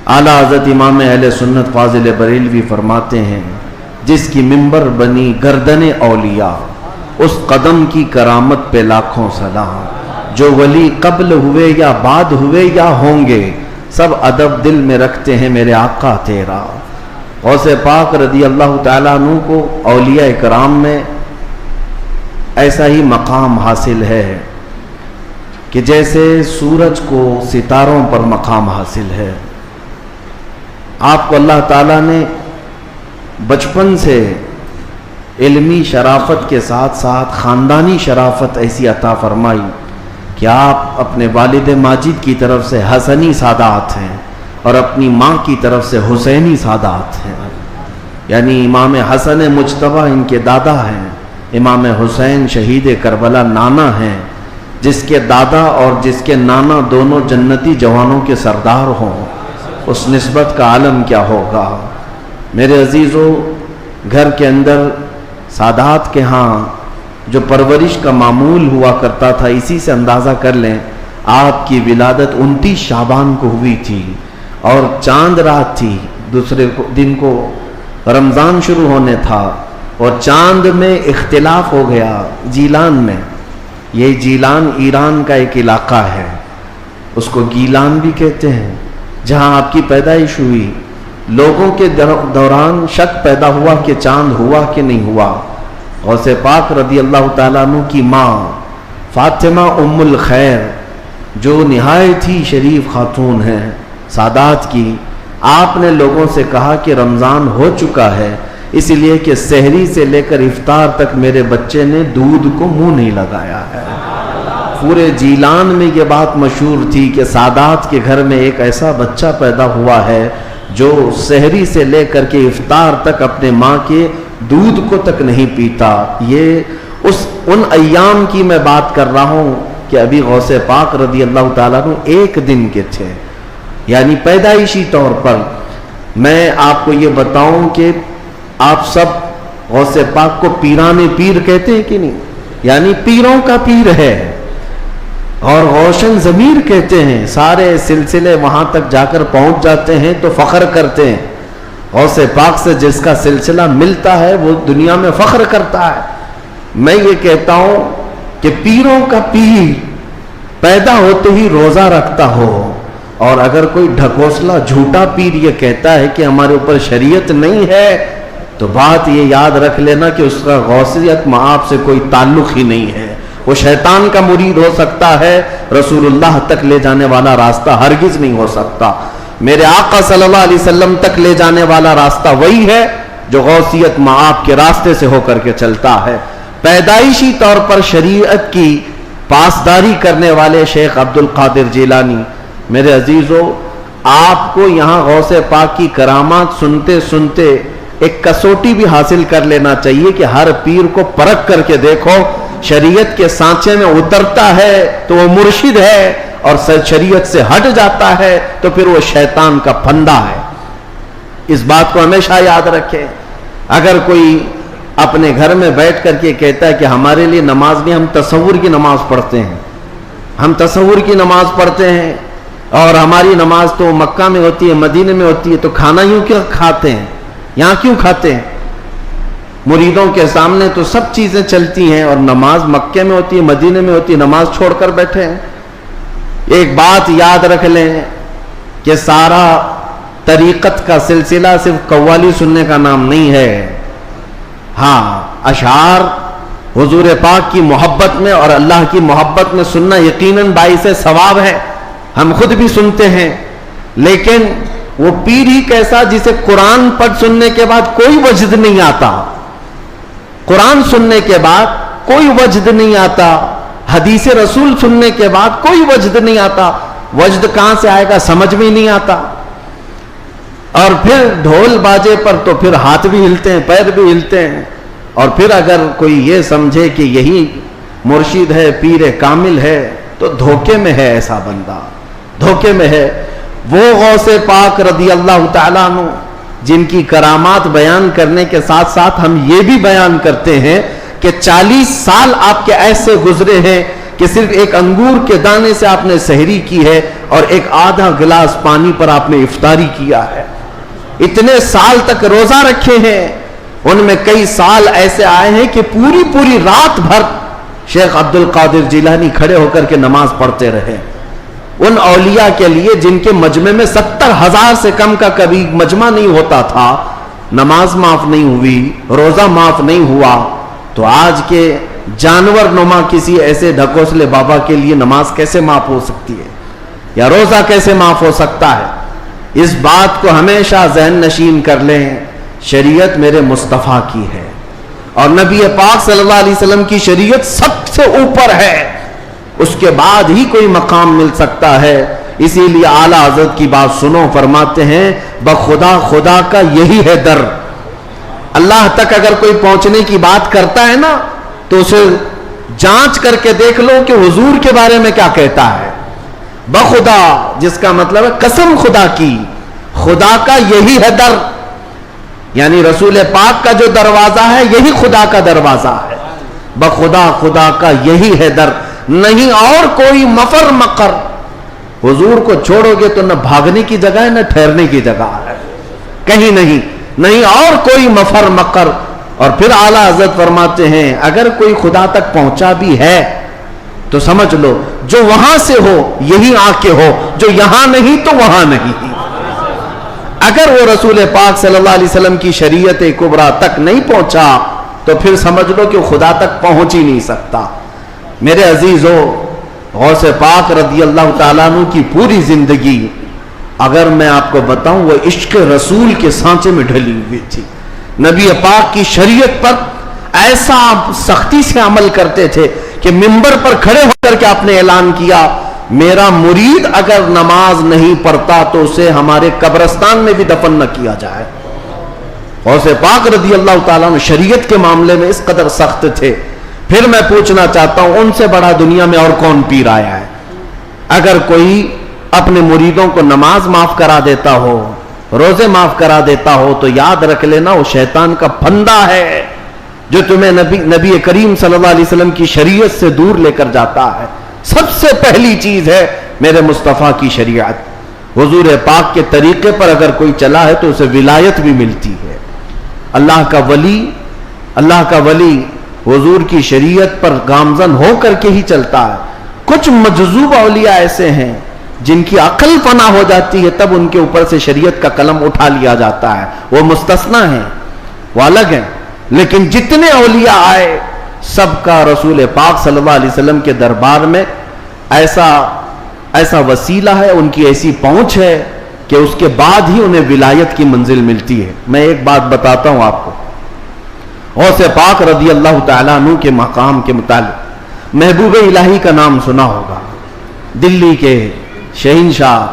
اعلیٰ حضرت امام اہل سنت فاضل بریلوی فرماتے ہیں جس کی منبر بنی گردن اولیاء اس قدم کی کرامت پہ لاکھوں سلام، جو ولی قبل ہوئے یا بعد ہوئے یا ہوں گے سب ادب دل میں رکھتے ہیں میرے آقا تیرا۔ غوث پاک رضی اللہ تعالیٰ عنہ کو اولیاء کرام میں ایسا ہی مقام حاصل ہے کہ جیسے سورج کو ستاروں پر مقام حاصل ہے۔ آپ کو اللہ تعالیٰ نے بچپن سے علمی شرافت کے ساتھ ساتھ خاندانی شرافت ایسی عطا فرمائی کہ آپ اپنے والد ماجد کی طرف سے حسنی سادات ہیں اور اپنی ماں کی طرف سے حسینی سادات ہیں، یعنی امام حسن مجتبیٰ ان کے دادا ہیں، امام حسین شہید کربلا نانا ہیں، جس کے دادا اور جس کے نانا دونوں جنتی جوانوں کے سردار ہوں، اس نسبت کا عالم کیا ہوگا۔ میرے عزیزو، گھر کے اندر سادات کے ہاں جو پرورش کا معمول ہوا کرتا تھا، اسی سے اندازہ کر لیں آپ کی ولادت 29 شعبان کو ہوئی تھی اور چاند رات تھی، دوسرے دن کو رمضان شروع ہونے تھا اور چاند میں اختلاف ہو گیا جیلان میں۔ یہ جیلان ایران کا ایک علاقہ ہے، اس کو گیلان بھی کہتے ہیں، جہاں آپ کی پیدائش ہوئی۔ لوگوں کے دوران شک پیدا ہوا کہ چاند ہوا کہ نہیں ہوا۔ غوث پاک رضی اللہ تعالیٰ عنہ کی ماں فاطمہ ام الخیر جو نہایت ہی شریف خاتون ہیں سادات کی، آپ نے لوگوں سے کہا کہ رمضان ہو چکا ہے، اس لیے کہ سحری سے لے کر افطار تک میرے بچے نے دودھ کو منہ نہیں لگایا ہے۔ پورے جیلان میں یہ بات مشہور تھی کہ سادات کے گھر میں ایک ایسا بچہ پیدا ہوا ہے جو سحری سے لے کر کے افطار تک اپنے ماں کے دودھ کو تک نہیں پیتا۔ یہ ان ایام کی میں بات کر رہا ہوں کہ ابھی غوث پاک رضی اللہ تعالیٰ عنہ ایک دن کے تھے، یعنی پیدائشی طور پر۔ میں آپ کو یہ بتاؤں کہ آپ سب غوث پاک کو پیران پیر کہتے ہیں کہ نہیں؟ یعنی پیروں کا پیر ہے، اور روشن ضمیر کہتے ہیں، سارے سلسلے وہاں تک جا کر پہنچ جاتے ہیں تو فخر کرتے ہیں۔ غوث پاک سے جس کا سلسلہ ملتا ہے وہ دنیا میں فخر کرتا ہے۔ میں یہ کہتا ہوں کہ پیروں کا پیر پیدا ہوتے ہی روزہ رکھتا ہو، اور اگر کوئی ڈھکوسلا جھوٹا پیر یہ کہتا ہے کہ ہمارے اوپر شریعت نہیں ہے، تو بات یہ یاد رکھ لینا کہ اس کا غوثیت مآب سے کوئی تعلق ہی نہیں ہے۔ وہ شیطان کا مرید ہو سکتا ہے، رسول اللہ تک لے جانے والا راستہ ہرگز نہیں ہو سکتا۔ میرے آقا صلی اللہ علیہ وسلم تک لے جانے والا راستہ وہی ہے جو غوثیت مآب کے راستے سے ہو کر کے چلتا ہے۔ پیدائشی طور پر شریعت کی پاسداری کرنے والے شیخ عبد القادر جیلانی، میرے عزیزو، آپ کو یہاں غوث پاک کی کرامات سنتے سنتے ایک کسوٹی بھی حاصل کر لینا چاہیے کہ ہر پیر کو پرکھ کر کے دیکھو، شریعت کے سانچے میں اترتا ہے تو وہ مرشد ہے، اور شریعت سے ہٹ جاتا ہے تو پھر وہ شیطان کا پھندا ہے۔ اس بات کو ہمیشہ یاد رکھیں۔ اگر کوئی اپنے گھر میں بیٹھ کر کے کہتا ہے کہ ہمارے لیے نماز نہیں، ہم تصور کی نماز پڑھتے ہیں، ہم تصور کی نماز پڑھتے ہیں، اور ہماری نماز تو مکہ میں ہوتی ہے، مدینے میں ہوتی ہے، تو کھانا یوں کیوں کھاتے ہیں، یہاں کیوں کھاتے ہیں؟ مریدوں کے سامنے تو سب چیزیں چلتی ہیں، اور نماز مکے میں ہوتی ہے، مدینے میں ہوتی ہے، نماز چھوڑ کر بیٹھے ہیں۔ ایک بات یاد رکھ لیں کہ سارا طریقت کا سلسلہ صرف قوالی سننے کا نام نہیں ہے۔ ہاں، اشعار حضور پاک کی محبت میں اور اللہ کی محبت میں سننا یقیناً باعث ثواب ہے، ہم خود بھی سنتے ہیں، لیکن وہ پیر ہی کیسا جسے قرآن پڑھ سننے کے بعد کوئی وجد نہیں آتا، قرآن سننے کے بعد کوئی وجد نہیں آتا، حدیث رسول سننے کے بعد کوئی وجد نہیں آتا۔ وجد کہاں سے آئے گا سمجھ میں نہیں آتا، اور پھر ڈھول باجے پر تو پھر ہاتھ بھی ہلتے ہیں، پیر بھی ہلتے ہیں، اور پھر اگر کوئی یہ سمجھے کہ یہی مرشد ہے، پیر کامل ہے، تو دھوکے میں ہے، ایسا بندہ دھوکے میں ہے۔ وہ غوث پاک رضی اللہ تعالیٰ عنہ جن کی کرامات بیان کرنے کے ساتھ ساتھ ہم یہ بھی بیان کرتے ہیں کہ 40 سال آپ کے ایسے گزرے ہیں کہ کہ صرف ایک انگور کے دانے سے آپ نے سحری کی ہے اور ایک آدھا گلاس پانی پر آپ نے افطاری کیا ہے. اتنے سال تک روزہ رکھے ہیں, ان میں کئی سال ایسے آئے ہیں کہ پوری رات بھر شیخ عبد القادر جیلانی کھڑے ہو کر کے نماز پڑھتے رہے. ان اولیاء کے لیے جن کے مجمع میں 70,000 سے کم کا کبھی مجمع نہیں ہوتا تھا, نماز معاف نہیں ہوئی, روزہ معاف نہیں ہوا, تو آج کے جانور نما کسی ایسے ڈھکوسلے بابا کے لیے نماز کیسے معاف ہو سکتی ہے, یا روزہ کیسے معاف ہو سکتا ہے؟ اس بات کو ہمیشہ ذہن نشین کر لیں, شریعت میرے مصطفیٰ کی ہے اور نبی پاک صلی اللہ علیہ وسلم کی شریعت سب سے اوپر ہے, اس کے بعد ہی کوئی مقام مل سکتا ہے. اسی لیے اعلیٰ حضرت کی بات سنو, فرماتے ہیں بخدا خدا کا یہی ہے در. اللہ تک اگر کوئی پہنچنے کی بات کرتا ہے نا تو اسے جانچ کر کے دیکھ لو کہ حضور کے بارے میں کیا کہتا ہے. بخدا جس کا مطلب ہے قسم خدا کی, خدا کا یہی ہے در, یعنی رسول پاک کا جو دروازہ ہے یہی خدا کا دروازہ ہے. بخدا خدا کا یہی ہے در, نہیں اور کوئی مفر مقر. حضور کو چھوڑو گے تو نہ بھاگنے کی جگہ ہے نہ ٹھہرنے کی جگہ ہے, کہیں نہیں اور کوئی مفر مقر. اور پھر اعلیٰ حضرت فرماتے ہیں اگر کوئی خدا تک پہنچا بھی ہے تو سمجھ لو جو وہاں سے ہو یہی آ کے ہو, جو یہاں نہیں تو وہاں نہیں. اگر وہ رسول پاک صلی اللہ علیہ وسلم کی شریعت کبریٰ تک نہیں پہنچا تو پھر سمجھ لو کہ خدا تک پہنچ ہی نہیں سکتا. میرے عزیزو, غوث پاک رضی اللہ تعالیٰ عنہ کی پوری زندگی اگر میں آپ کو بتاؤں وہ عشق رسول کے سانچے میں ڈھلی ہوئی تھی. نبی پاک کی شریعت پر ایسا سختی سے عمل کرتے تھے کہ منبر پر کھڑے ہو کر کے آپ نے اعلان کیا میرا مرید اگر نماز نہیں پڑھتا تو اسے ہمارے قبرستان میں بھی دفن نہ کیا جائے. غوث پاک رضی اللہ تعالیٰ عنہ شریعت کے معاملے میں اس قدر سخت تھے. پھر میں پوچھنا چاہتا ہوں ان سے بڑا دنیا میں اور کون پیر آیا ہے؟ اگر کوئی اپنے مریدوں کو نماز معاف کرا دیتا ہو, روزے معاف کرا دیتا ہو تو یاد رکھ لینا وہ شیطان کا پھندا ہے جو تمہیں نبی کریم صلی اللہ علیہ وسلم کی شریعت سے دور لے کر جاتا ہے. سب سے پہلی چیز ہے میرے مصطفیٰ کی شریعت. حضور پاک کے طریقے پر اگر کوئی چلا ہے تو اسے ولایت بھی ملتی ہے. اللہ کا ولی حضور کی شریعت پر گامزن ہو کر کے ہی چلتا ہے. کچھ مجذوب اولیاء ایسے ہیں جن کی عقل فنا ہو جاتی ہے تب ان کے اوپر سے شریعت کا قلم اٹھا لیا جاتا ہے, وہ مستثنا ہیں, وہ الگ ہیں. لیکن جتنے اولیاء آئے سب کا رسول پاک صلی اللہ علیہ وسلم کے دربار میں ایسا وسیلہ ہے, ان کی ایسی پہنچ ہے کہ اس کے بعد ہی انہیں ولایت کی منزل ملتی ہے. میں ایک بات بتاتا ہوں آپ کو, غوث پاک رضی اللہ تعالیٰ عنہ کے مقام کے متعلق محبوب الہی کا نام سنا ہوگا. دلی کے شہنشاہ,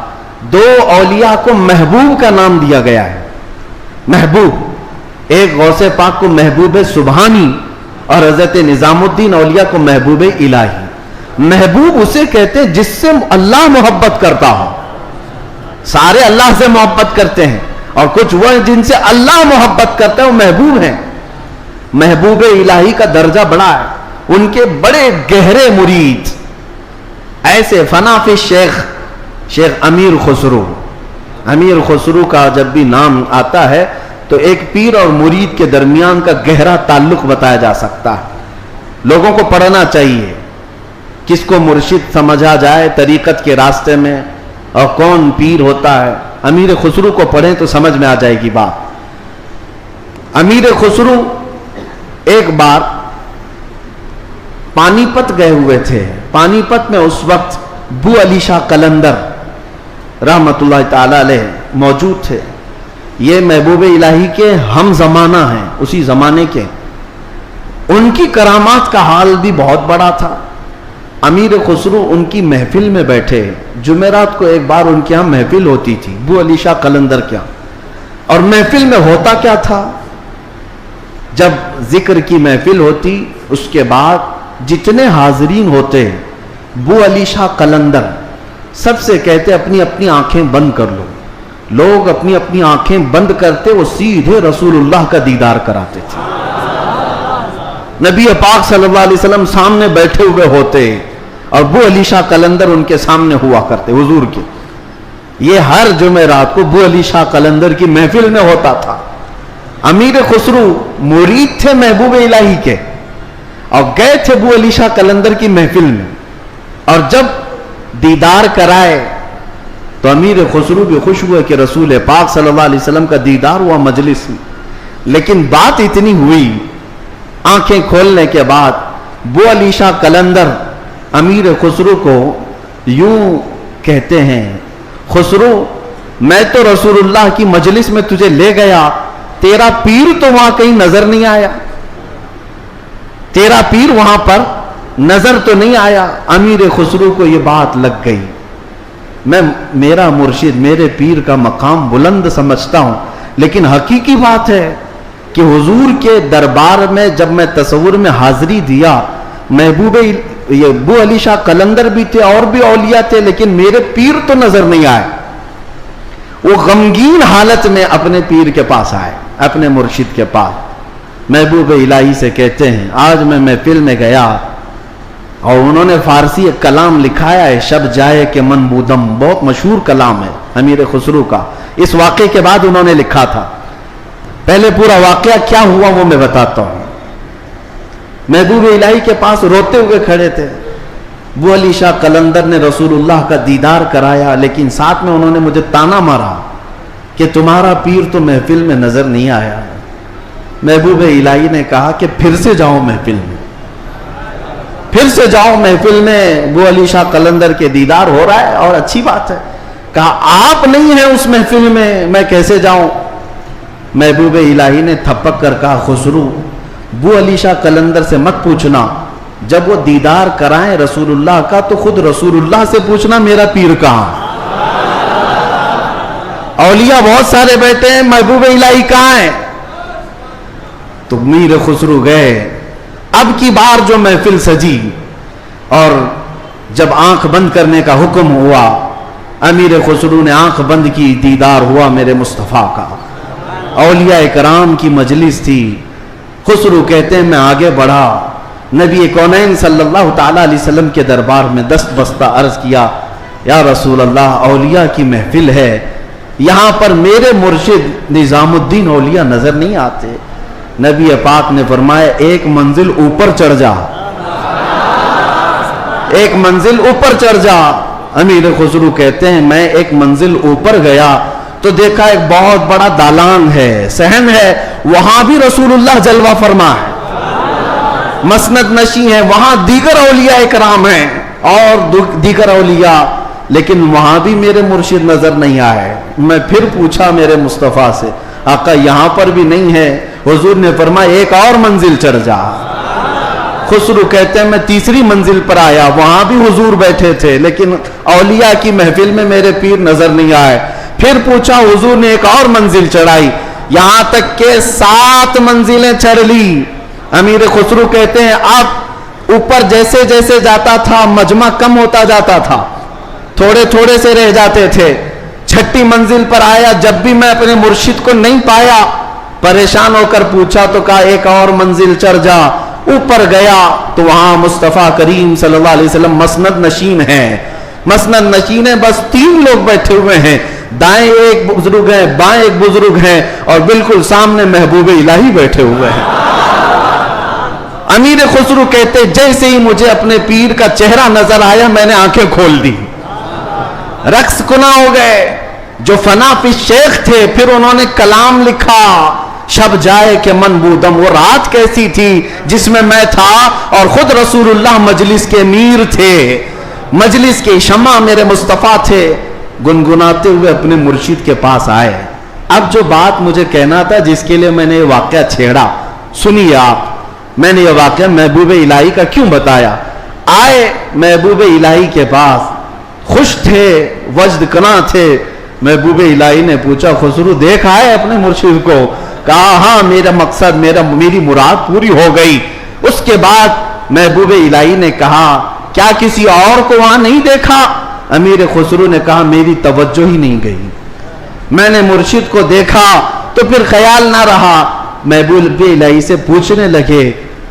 دو اولیاء کو محبوب کا نام دیا گیا ہے. محبوب, ایک غوث پاک کو محبوب سبحانی اور حضرت نظام الدین اولیاء کو محبوب الہی. محبوب اسے کہتے ہیں جس سے اللہ محبت کرتا ہو. سارے اللہ سے محبت کرتے ہیں اور کچھ وہ ہیں جن سے اللہ محبت کرتا ہے, وہ محبوب ہیں. محبوب الہی کا درجہ بڑا ہے. ان کے بڑے گہرے مرید ایسے فنافی شیخ امیر خسرو کا جب بھی نام آتا ہے تو ایک پیر اور مرید کے درمیان کا گہرا تعلق بتایا جا سکتا ہے. لوگوں کو پڑھنا چاہیے کس کو مرشد سمجھا جائے طریقت کے راستے میں اور کون پیر ہوتا ہے. امیر خسرو کو پڑھیں تو سمجھ میں آ جائے گی بات. امیر خسرو ایک بار پانی پت گئے ہوئے تھے. پانی پت میں اس وقت بو علی شاہ قلندر رحمت اللہ تعالی علیہ موجود تھے. یہ محبوب الہی کے ہم زمانہ ہیں, اسی زمانے کے. ان کی کرامات کا حال بھی بہت بڑا تھا. امیر خسرو ان کی محفل میں بیٹھے. جمعرات کو ایک بار ان کے ہاں محفل ہوتی تھی بو علی شاہ قلندر کے ہاں. اور محفل میں ہوتا کیا تھا, جب ذکر کی محفل ہوتی اس کے بعد جتنے حاضرین ہوتے بو علی شاہ قلندر سب سے کہتے اپنی اپنی آنکھیں بند کر لو. لوگ اپنی اپنی آنکھیں بند کرتے, وہ سیدھے رسول اللہ کا دیدار کراتے تھے. نبی پاک صلی اللہ علیہ وسلم سامنے بیٹھے ہوئے ہوتے اور ابو علی شاہ قلندر ان کے سامنے ہوا کرتے حضور کے. یہ ہر جمعرات کو ابو علی شاہ قلندر کی محفل میں ہوتا تھا. امیر خسرو مرید تھے محبوب الہی کے اور گئے تھے ابو علی شاہ قلندر کی محفل میں, اور جب دیدار کرائے تو امیر خسرو بھی خوش ہوئے کہ رسول پاک صلی اللہ علیہ وسلم کا دیدار ہوا مجلس میں. لیکن بات اتنی ہوئی, آنکھیں کھولنے کے بعد ابو علی شاہ قلندر امیر خسرو کو یوں کہتے ہیں, خسرو میں تو رسول اللہ کی مجلس میں تجھے لے گیا, تیرا پیر تو وہاں کہیں نظر نہیں آیا, تیرا پیر وہاں پر نظر تو نہیں آیا. امیر خسرو کو یہ بات لگ گئی, میں میرا مرشد میرے پیر کا مقام بلند سمجھتا ہوں, لیکن حقیقی بات ہے کہ حضور کے دربار میں جب میں تصور میں حاضری دیا, محبوب یہ ابو علی شاہ قلندر بھی تھے اور بھی اولیاء تھے, لیکن میرے پیر تو نظر نہیں آئے. وہ غمگین حالت میں اپنے پیر کے پاس آئے, اپنے مرشد کے پاس. محبوب الہی سے کہتے ہیں آج میں محفل میں گیا اور انہوں نے فارسی ایک کلام لکھایا ہے, شب جائے کہ من بودم, بہت مشہور کلام ہے امیر خسرو کا. اس واقعے کے بعد انہوں نے لکھا تھا. پہلے پورا واقعہ کیا ہوا وہ میں بتاتا ہوں. محبوب الہی کے پاس روتے ہوئے کھڑے تھے. ابو علی شاہ قلندر نے رسول اللہ کا دیدار کرایا, لیکن ساتھ میں انہوں نے مجھے تانا مارا کہ تمہارا پیر تو محفل میں نظر نہیں آیا. محبوب الہی نے کہا کہ پھر سے جاؤ محفل میں, پھر سے جاؤ محفل میں, ابو علی شاہ قلندر کے دیدار ہو رہا ہے اور اچھی بات ہے. کہا آپ نہیں ہیں اس محفل میں کیسے جاؤں. محبوب الہی نے تھپک کر کہا خسرو ابو علی شاہ قلندر سے مت پوچھنا, جب وہ دیدار کرائیں رسول اللہ کا تو خود رسول اللہ سے پوچھنا میرا پیر کہاں. اولیاء بہت سارے بیٹھے ہیں, محبوب الہی کہاں ہیں. تو میر خسرو گئے. اب کی بار جو محفل سجی اور جب آنکھ بند کرنے کا حکم ہوا, امیر خسرو نے آنکھ بند کی, دیدار ہوا میرے مصطفیٰ کا. اولیاء کرام کی مجلس تھی. خسرو کہتے ہیں میں آگے بڑھا, نبی کونین صلی اللہ تعالی علیہ وسلم کے دربار میں دست بستہ عرض کیا یا رسول اللہ اولیاء کی محفل ہے, یہاں پر میرے مرشد نظام الدین اولیاء نظر نہیں آتے. نبی پاک نے فرمایا ایک منزل اوپر چڑھ جا, ایک منزل اوپر چڑھ جا. امیر خسرو کہتے ہیں میں ایک منزل اوپر گیا تو دیکھا ایک بہت بڑا دالان ہے, صحن ہے, وہاں بھی رسول اللہ جلوہ فرما ہے, مسند نشی ہے, وہاں دیگر اولیاء اکرام ہیں اور دیگر اولیاء, لیکن وہاں بھی میرے مرشد نظر نہیں آئے. میں پھر پوچھا میرے مصطفیٰ سے آقا یہاں پر بھی نہیں ہے. حضور نے فرمایا ایک اور منزل چڑھ جا. خسرو کہتے ہیں میں تیسری منزل پر آیا, وہاں بھی حضور بیٹھے تھے, لیکن اولیاء کی محفل میں میرے پیر نظر نہیں آئے. پھر پوچھا, حضور نے ایک اور منزل چڑھائی, یہاں تک کہ 7 منزلیں چڑھ لی. امیر خسرو کہتے ہیں اب اوپر جیسے جیسے جاتا تھا مجمع کم ہوتا جاتا تھا, تھوڑے تھوڑے سے رہ جاتے تھے. 6ٹھی منزل پر آیا, جب بھی میں اپنے مرشد کو نہیں پایا, پریشان ہو کر پوچھا تو کہا ایک اور منزل چڑھ جا. اوپر گیا تو وہاں مصطفیٰ کریم صلی اللہ علیہ وسلم مسند نشین ہیں. مسند نشین ہے, بس 3 لوگ بیٹھے ہوئے ہیں, دائیں ایک بزرگ ہیں, بائیں ایک بزرگ ہیں, اور بالکل سامنے محبوب الہی بیٹھے ہوئے ہیں. امیر خسرو کہتے جیسے ہی مجھے اپنے پیر کا چہرہ نظر آیا میں نے آنکھیں کھول دی, رقص کنا ہو گئے. جو فنا فی شیخ تھے پھر انہوں نے کلام لکھا شب جائے کہ من بودم. وہ رات کیسی تھی جس میں تھا اور خود رسول اللہ مجلس کے امیر تھے, مجلس کے شمع میرے مصطفیٰ تھے. گنگناتے ہوئے اپنے مرشد کے پاس آئے. اب جو بات مجھے کہنا تھا جس کے لیے میں نے یہ واقعہ چھیڑا, سنیے آپ. میں نے یہ واقعہ محبوب الہی کا کیوں بتایا. آئے محبوب الہی کے پاس, خوش تھے, وجد کنا تھے. محبوب الہی نے پوچھا خسرو دیکھ آئے اپنے مرشد کو. کہا ہاں میرا مقصد میری مراد پوری ہو گئی. اس کے بعد محبوب الہی نے کہا کیا کسی اور کو وہاں نہیں دیکھا. امیر خسرو نے کہا میری توجہ ہی نہیں گئی, میں نے مرشد کو دیکھا تو پھر خیال نہ رہا. محبوب الہی سے پوچھنے لگے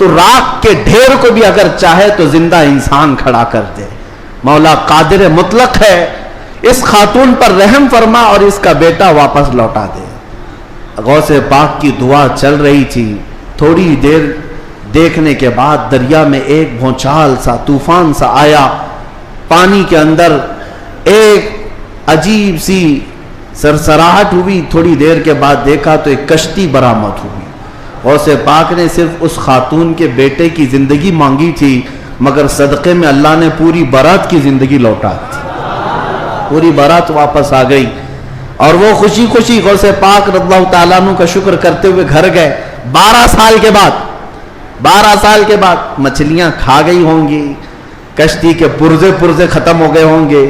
تو راکھ کے ڈھیر کو بھی اگر چاہے تو زندہ انسان کھڑا کر دے. مولا قادر مطلق ہے. اس خاتون پر رحم فرما اور اس کا بیٹا واپس لوٹا دے. غوث پاک کی دعا چل رہی تھی. تھوڑی دیر دیکھنے کے بعد دریا میں ایک بھونچال سا طوفان سا آیا. پانی کے اندر ایک عجیب سی سرسراہٹ ہوئی. تھوڑی دیر کے بعد دیکھا تو ایک کشتی برآمد ہوئی. غوث پاک نے صرف اس خاتون کے بیٹے کی زندگی مانگی تھی, مگر صدقے میں اللہ نے پوری برات کی زندگی لوٹا دی. پوری برات واپس آ گئی اور وہ خوشی خوشی غوث پاک رضی اللہ تعالیٰ عنہ کا شکر کرتے ہوئے گھر گئے. 12 سال کے بعد مچھلیاں کھا گئی ہوں گی, کشتی کے پرزے ختم ہو گئے ہوں گے,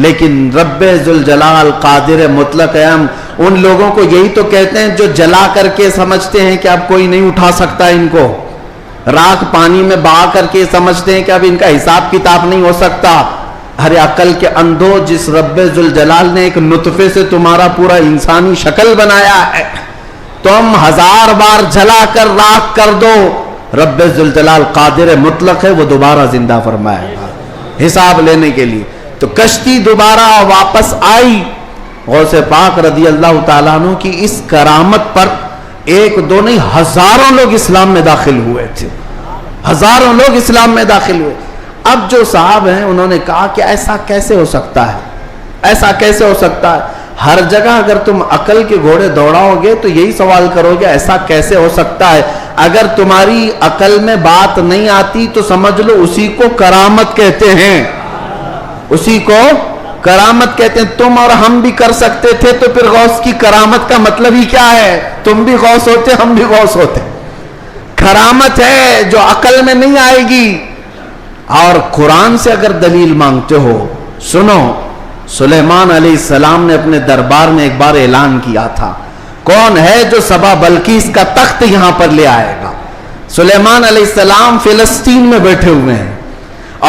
لیکن رب ذوالجلال قادر مطلق ہے. ہم ان لوگوں کو یہی تو کہتے ہیں جو جلا کر کے سمجھتے ہیں کہ اب کوئی نہیں اٹھا سکتا ان کو, راکھ پانی میں بہا کر کے سمجھتے ہیں کہ اب ان کا حساب کتاب نہیں ہو سکتا. ارے عقل کے اندھو, جس رب ذوالجلال نے ایک نطفے سے تمہارا پورا انسانی شکل بنایا ہے, تم 1000 بار جلا کر راکھ کر دو, رب ذوالجلال قادر مطلق ہے, وہ دوبارہ زندہ فرمائے گا حساب لینے کے لیے. تو کشتی دوبارہ واپس آئی. غوث پاک رضی اللہ تعالیٰ عنہ کی اس کرامت پر ایک دو نہیں ہزاروں لوگ اسلام میں داخل ہوئے تھے. ہزاروں لوگ اسلام میں داخل ہوئے. اب جو صاحب ہیں انہوں نے کہا کہ ایسا کیسے ہو سکتا ہے, ایسا کیسے ہو سکتا ہے. ہر جگہ اگر تم عقل کے گھوڑے دوڑاؤ گے تو یہی سوال کرو گے ایسا کیسے ہو سکتا ہے. اگر تمہاری عقل میں بات نہیں آتی تو سمجھ لو اسی کو کرامت کہتے ہیں, اسی کو کرامت کہتے ہیں. تم اور ہم بھی کر سکتے تھے تو پھر غوث کی کرامت کا مطلب ہی کیا ہے؟ تم بھی غوث ہوتے, ہم بھی غوث ہوتے. کرامت ہے جو عقل میں نہیں آئے گی. اور قرآن سے اگر دلیل مانگتے ہو, سنو, سلیمان علیہ السلام نے اپنے دربار میں ایک بار اعلان کیا تھا, کون ہے جو سبا بلقیس کا تخت یہاں پر لے آئے گا. سلیمان علیہ السلام فلسطین میں بیٹھے ہوئے ہیں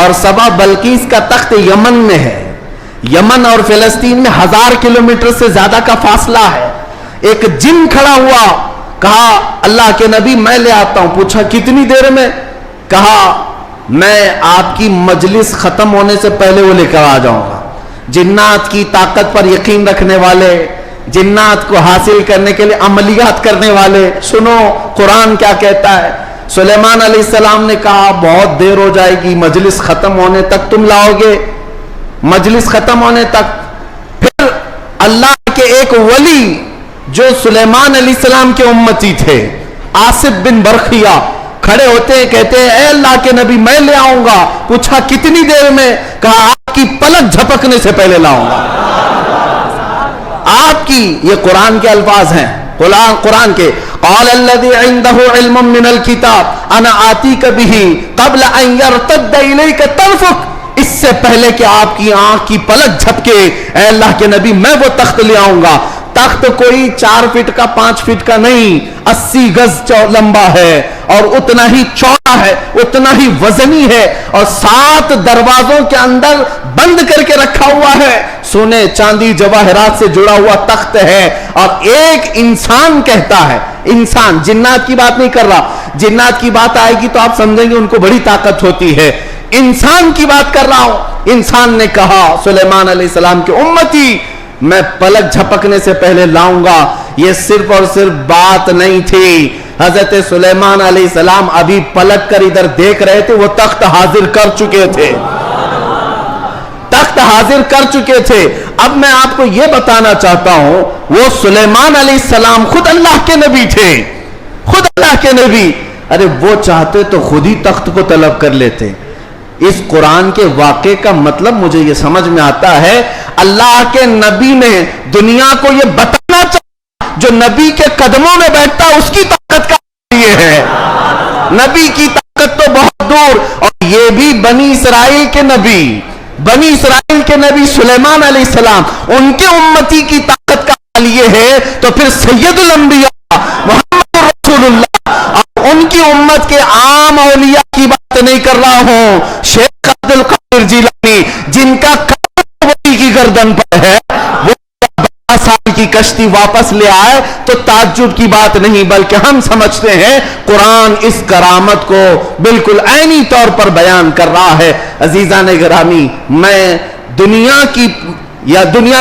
اور سبا بلقیس کا تخت یمن میں ہے. یمن اور فلسطین میں 1000 کلومیٹر سے زیادہ کا فاصلہ ہے. ایک جن کھڑا ہوا, کہا اللہ کے نبی میں لے آتا ہوں. پوچھا کتنی دیر میں؟ کہا میں آپ کی مجلس ختم ہونے سے پہلے وہ لے کر آ جاؤں گا. جنات کی طاقت پر یقین رکھنے والے, جنات کو حاصل کرنے کے لیے عملیات کرنے والے, سنو قرآن کیا کہتا ہے. سلیمان علیہ السلام نے کہا بہت دیر ہو جائے گی, مجلس ختم ہونے تک تم لاؤ گے, مجلس ختم ہونے تک. پھر اللہ کے ایک ولی جو سلیمان علیہ السلام کے امتی تھے, آصف بن برخیہ, کھڑے ہوتے ہیں, کہتے ہیں اے اللہ کے نبی میں لے آؤں گا. پوچھا کتنی دیر میں؟ کہا آپ کی پلک جھپکنے سے پہلے لاؤں گا. آپ کی, یہ قرآن کے الفاظ ہیں, قرآن کے, قال الذي عنده علم من الكتاب انا آتيك به قبل ان يرتد اليك طرفك, اس سے پہلے کہ آپ کی آنکھ کی پلک جھپکے اے اللہ کے نبی میں وہ تخت لے آؤں گا. تخت کوئی 4 فٹ کا 5 فٹ کا نہیں, 80 گز لمبا ہے اور اتنا ہی چوڑا ہے, اتنا ہی وزنی ہے, اور 7 دروازوں کے اندر بند کر کے رکھا ہوا ہے. سونے چاندی جواہرات سے جڑا ہوا تخت ہے. اور ایک انسان کہتا ہے, انسان, جنات کی بات نہیں کر رہا, جنات کی بات آئے گی تو آپ سمجھیں گے ان کو بڑی طاقت ہوتی ہے. انسان کی بات کر رہا ہوں. انسان نے کہا سلیمان علیہ السلام کے امتی میں پلک جھپکنے سے پہلے لاؤں گا. یہ صرف اور صرف بات نہیں تھی, حضرت سلیمان علیہ السلام ابھی پلک کر ادھر دیکھ رہے تھے, وہ تخت حاضر کر چکے تھے, تخت حاضر کر چکے تھے. اب میں آپ کو یہ بتانا چاہتا ہوں, وہ سلیمان علیہ السلام خود اللہ کے نبی تھے, خود اللہ کے نبی. ارے وہ چاہتے تو خود ہی تخت کو طلب کر لیتے. اس قرآن کے واقعے کا مطلب مجھے یہ سمجھ میں آتا ہے, اللہ کے نبی نے دنیا کو یہ بتانا چاہا جو نبی کے قدموں میں بیٹھتا اس کی طاقت کا یہ ہے. نبی کی طاقت تو بہت دور, اور یہ بھی بنی اسرائیل کے نبی, بنی اسرائیل کے نبی سلیمان علیہ السلام, ان کے امتی کی طاقت کا حال یہ ہے, تو پھر سید الانبیاء محمد رسول اللہ اور ان کی امت کے عام اولیاء کی بات نہیں کر رہا ہوں. شیخ عبد القادر جیلانی جن کا ولی کی گردن پر ہے, وہ 12 سال کی کشتی واپس لے آئے تو تعجب کی بات نہیں، بلکہ ہم سمجھتے ہیں قرآن اس کرامت کو بالکل عینی طور پر بیان کر رہا ہے۔ عزیزان گرامی، میں دنیا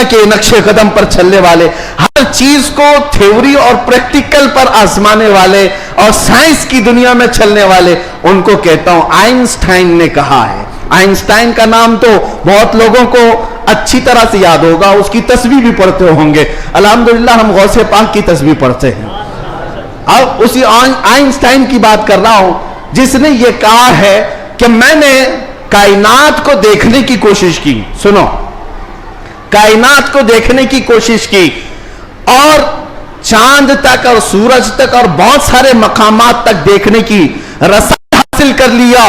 کے نقشے قدم پر چلنے والے، ہر چیز کو تھیوری اور پریکٹیکل پر آزمانے والے اور سائنس کی دنیا میں چلنے والے، ان کو کہتا ہوں آئنسٹائن نے کہا ہے۔ آئنسٹائن کا نام تو بہت لوگوں کو اچھی طرح سے یاد ہوگا، اس کی تسبیح بھی پڑھتے ہوں گے۔ الحمدللہ ہم غوث پاک کی تسبیح پڑھتے ہیں۔ اب اسی آئنسٹائن کی بات کر رہا ہوں، جس نے یہ کہا ہے کہ میں نے کائنات کو دیکھنے کی کوشش کی، سنو، کائنات کو دیکھنے کی کوشش کی اور چاند تک اور سورج تک اور بہت سارے مقامات تک دیکھنے کی رسائی حاصل کر لیا،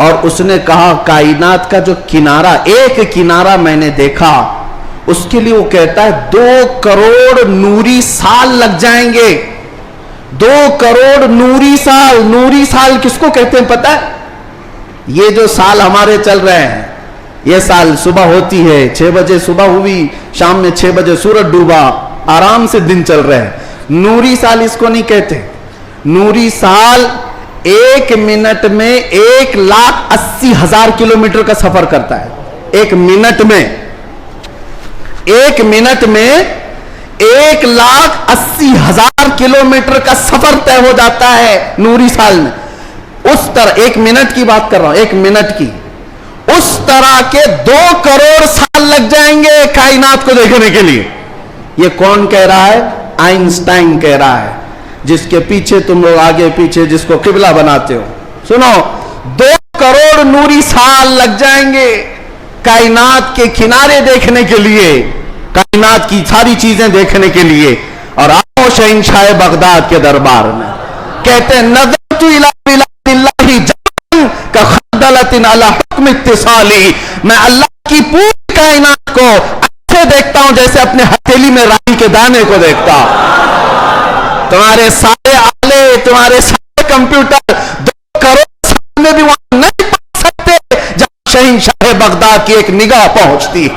اور اس نے کہا کائنات کا جو کنارہ، ایک کنارہ میں نے دیکھا، اس کے لیے وہ کہتا ہے 2 کروڑ نوری سال لگ جائیں گے۔ 2 کروڑ نوری سال۔ نوری سال کس کو کہتے ہیں پتہ ہے؟ یہ جو سال ہمارے چل رہے ہیں، یہ سال صبح ہوتی ہے 6 بجے صبح ہوئی، شام میں 6 بجے سورج ڈوبا، آرام سے دن چل رہے ہیں۔ نوری سال اس کو نہیں کہتے۔ نوری سال 1 منٹ میں 1,80,000 کلومیٹر کا سفر کرتا ہے۔ 1 منٹ میں 1,80,000 کلومیٹر کا سفر طے ہو جاتا ہے نوری سال میں۔ اس طرح 1 منٹ کی بات کر رہا ہوں، 1 منٹ کی، اس طرح کے 2 کروڑ سال لگ جائیں گے کائنات کو دیکھنے کے لیے۔ یہ کون کہہ رہا ہے؟ آئنسٹائن کہہ رہا ہے، جس کے پیچھے تم لوگ آگے پیچھے جس کو قبلہ بناتے ہو۔ سنو، 2 کروڑ نوری سال لگ جائیں گے کائنات کے کنارے دیکھنے کے لیے، کائنات کی ساری چیزیں دیکھنے کے لیے۔ اور آؤ شہنشاہ بغداد کے دربار میں، کہتے ہیں نظرت الی بلاد اللہ جمعاً کخردلۃ علی حکم اتصالی، میں اللہ کی پوری کائنات کو ایسے دیکھتا ہوں جیسے اپنے ہتھیلی میں رائی کے دانے کو دیکھتا ہوں۔ تمہارے سارے آلے، تمہارے سارے کمپیوٹر 2 کروڑ سال میں بھی وہاں نہیں پہنچ سکتے جہاں شہنشاہ بغداد کی ایک نگاہ پہنچتی ہے۔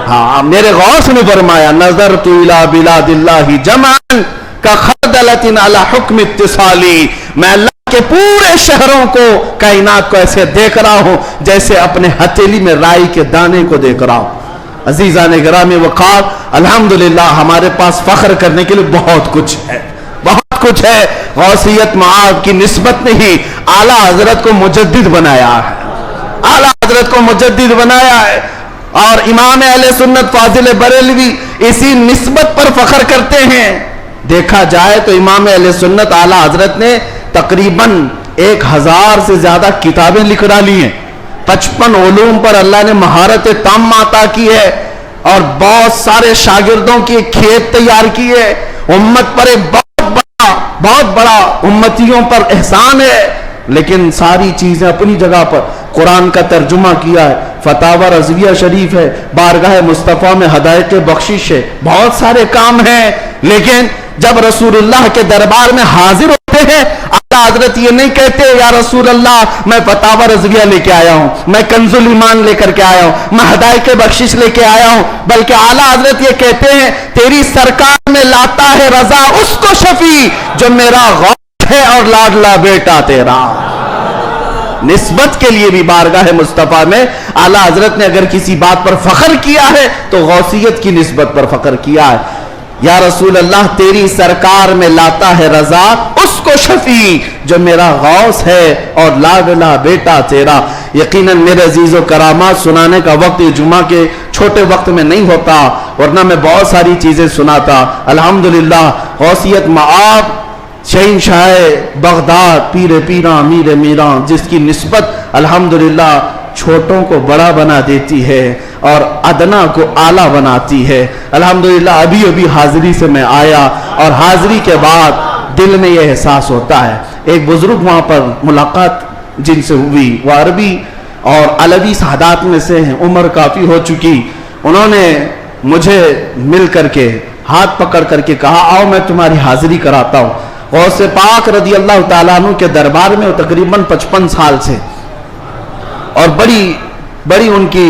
ہاں، میرے غوث نے فرمایا نظرت الی بلاد اللہ جمعاً کخردلۃ علی حکم اتصالی، میں اللہ کے پورے شہروں کو، کائنات کو ایسے دیکھ رہا ہوں جیسے اپنے ہتھیلی میں رائی کے دانے کو دیکھ رہا ہوں۔ عزیزان گرامی وقار، الحمدللہ ہمارے پاس فخر کرنے کے لیے بہت کچھ ہے، بہت کچھ ہے۔ غوثیت معاذ کی نسبت نہیں، اعلیٰ حضرت کو مجدد بنایا ہے، اعلیٰ حضرت کو مجدد بنایا ہے۔ اور امام اہل سنت فاضل بریلوی اسی نسبت پر فخر کرتے ہیں۔ دیکھا جائے تو امام اہل سنت اعلیٰ حضرت نے تقریباً 1000 سے زیادہ کتابیں لکھ ڈالی ہیں، 55 علوم پر اللہ نے مہارت تام عطا کی ہے، اور بہت سارے شاگردوں کی کھیت تیار کی ہے۔ امت پر ایک بہت بڑا امتیوں پر احسان ہے، لیکن ساری چیزیں اپنی جگہ پر۔ قرآن کا ترجمہ کیا ہے، فتاوی رضویہ شریف ہے، بارگاہ مصطفیٰ میں ہدایت بخشش ہے، بہت سارے کام ہیں، لیکن جب رسول اللہ کے دربار میں حاضر ہوتے ہیں، اعلیٰ حضرت یہ نہیں کہتے یا رسول اللہ میں فتاوی رضویہ لے کے آیا ہوں، میں کنز الایمان لے کر کے آیا ہوں، میں ہدایت بخشش لے کے آیا ہوں، بلکہ اعلیٰ حضرت یہ کہتے ہیں تیری سرکار میں لاتا ہے رضا اس کو شفیع جو میرا غوث ہے اور لاڈلا بیٹا تیرا۔ نسبت کے لیے بھی بارگاہ مصطفیٰ میں اعلیٰ حضرت نے اگر کسی بات پر فخر کیا ہے تو غوثیت کی نسبت پر فخر کیا ہے۔ یا رسول اللہ تیری سرکار میں لاتا ہے رضا اس کو شفیع جو میرا غوث ہے اور لاڈلا بیٹا تیرا۔ یقیناً میرے عزیز و کرامات سنانے کا وقت جمعہ کے چھوٹے وقت میں نہیں ہوتا، ورنہ میں بہت ساری چیزیں سناتا۔ الحمدللہ غوثیت معاب شہنشاہ بغداد، پیر پیراں امیر میراں، جس کی نسبت الحمدللہ چھوٹوں کو بڑا بنا دیتی ہے اور ادنا کو اعلیٰ بناتی ہے۔ الحمدللہ ابھی حاضری سے میں آیا، اور حاضری کے بعد دل میں یہ احساس ہوتا ہے۔ ایک بزرگ وہاں پر ملاقات جن سے ہوئی، وہ عربی اور علوی سادات میں سے ہیں، عمر کافی ہو چکی۔ انہوں نے مجھے مل کر کے ہاتھ پکڑ کر کے کہا آؤ میں تمہاری حاضری کراتا ہوں۔ غوث پاک رضی اللہ تعالیٰ عنہ کے دربار میں وہ تقریباً 55 سال سے، اور بڑی ان کی